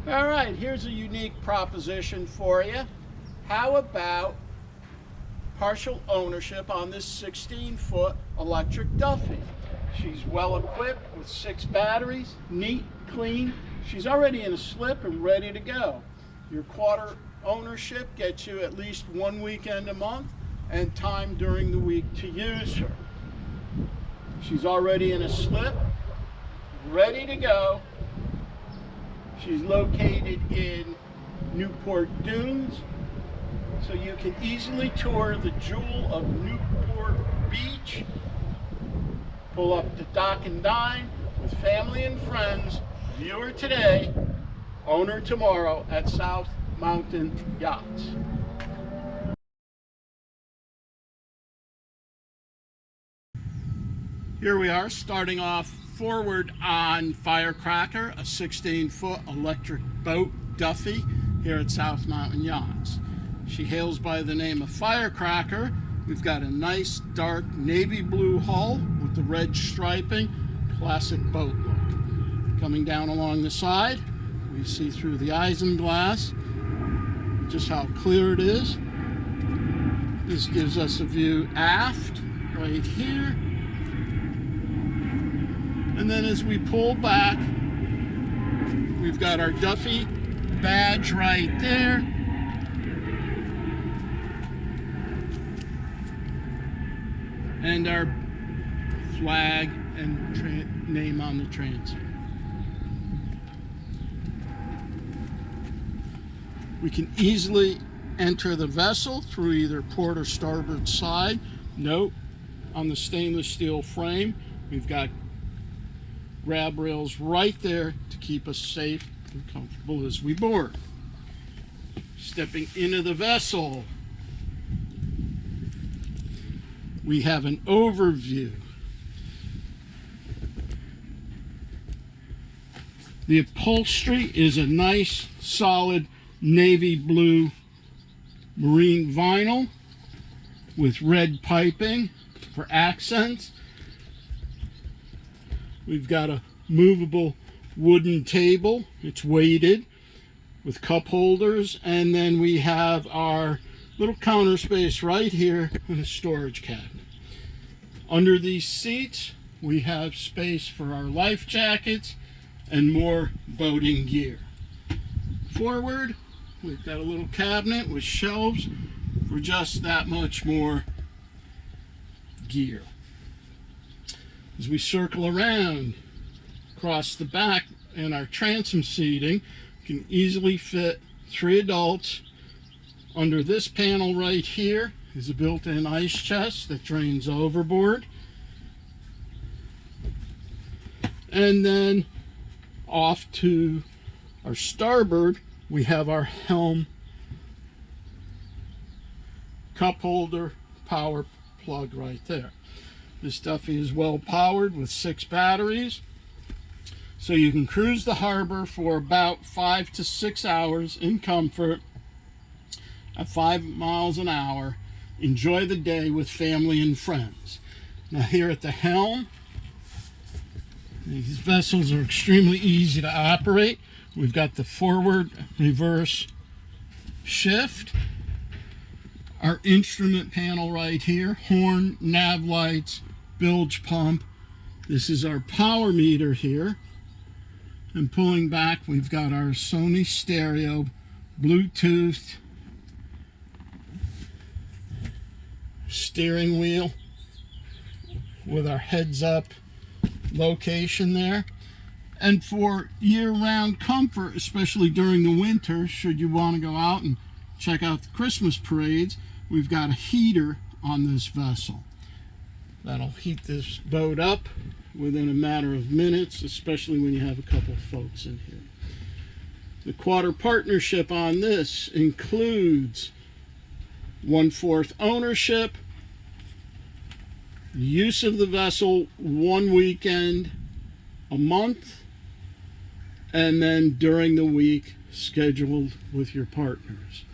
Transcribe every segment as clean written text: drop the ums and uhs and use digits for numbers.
All right, here's a unique proposition for you. How about partial ownership on this 16-foot electric Duffy? She's well equipped with 6 batteries, neat, clean. She's already in a slip and ready to go. Your quarter ownership gets you at least 1 weekend a month and time during the week to use her. She's already in a slip, ready to go. She's located in Newport Dunes, so you can easily tour the jewel of Newport Beach, pull up to dock and dine with family and friends, view her today, own her tomorrow at South Mountain Yachts. Here we are, starting off forward on Firecracker, a 16-foot electric boat Duffy here at South Mountain Yachts. She hails by the name of Firecracker. We've got a nice dark navy blue hull with the red striping, classic boat look. Coming down along the side, we see through the isinglass just how clear it is. This gives us a view aft right here. And then as we pull back, we've got our Duffy badge right there. And our flag and name on the transom. We can easily enter the vessel through either port or starboard side. Note, on the stainless steel frame, we've got grab rails right there to keep us safe and comfortable as we board. Stepping into the vessel, we have an overview. The upholstery is a nice, solid navy blue marine vinyl with red piping for accents. We've got a movable wooden table. It's weighted with cup holders, and then we have our little counter space right here and a storage cabinet. Under these seats, we have space for our life jackets and more boating gear. Forward, we've got a little cabinet with shelves for just that much more gear. As we circle around across the back in our transom seating, we can easily fit 3 adults. Under this panel right here is a built-in ice chest that drains overboard. And then off to our starboard, we have our Helm cup holder power plug right there. This Duffy is well powered with 6 batteries, so you can cruise the harbor for about 5 to 6 hours in comfort at 5 miles an hour. Enjoy the day with family and friends. Now here at the helm, these vessels are extremely easy to operate. We've got the forward, reverse, shift. Our instrument panel right here, horn, nav lights, bilge pump. This is our power meter here. And pulling back, we've got our Sony stereo, Bluetooth, steering wheel with our heads up location there. And for year-round comfort, especially during the winter, should you want to go out and check out the Christmas parades, we've got a heater on this vessel. That'll heat this boat up within a matter of minutes, especially when you have a couple folks in here. The quarter partnership on this includes 1/4 ownership, use of the vessel 1 weekend a month, and then during the week scheduled with your partners.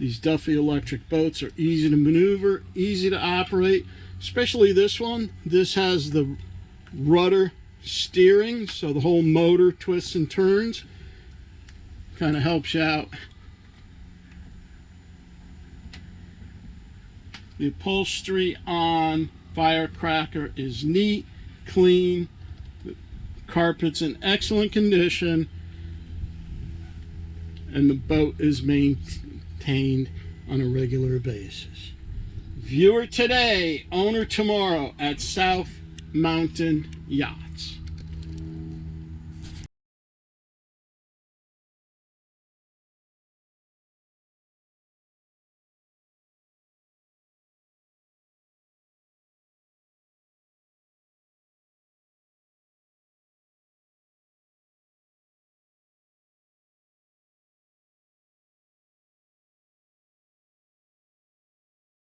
These Duffy electric boats are easy to maneuver, easy to operate, especially this one. This has the rudder steering, so the whole motor twists and turns. Kind of helps you out. The upholstery on Firecracker is neat, clean. The carpet's in excellent condition. And the boat is maintained on a regular basis. Viewer today, owner tomorrow at South Mountain Yachts.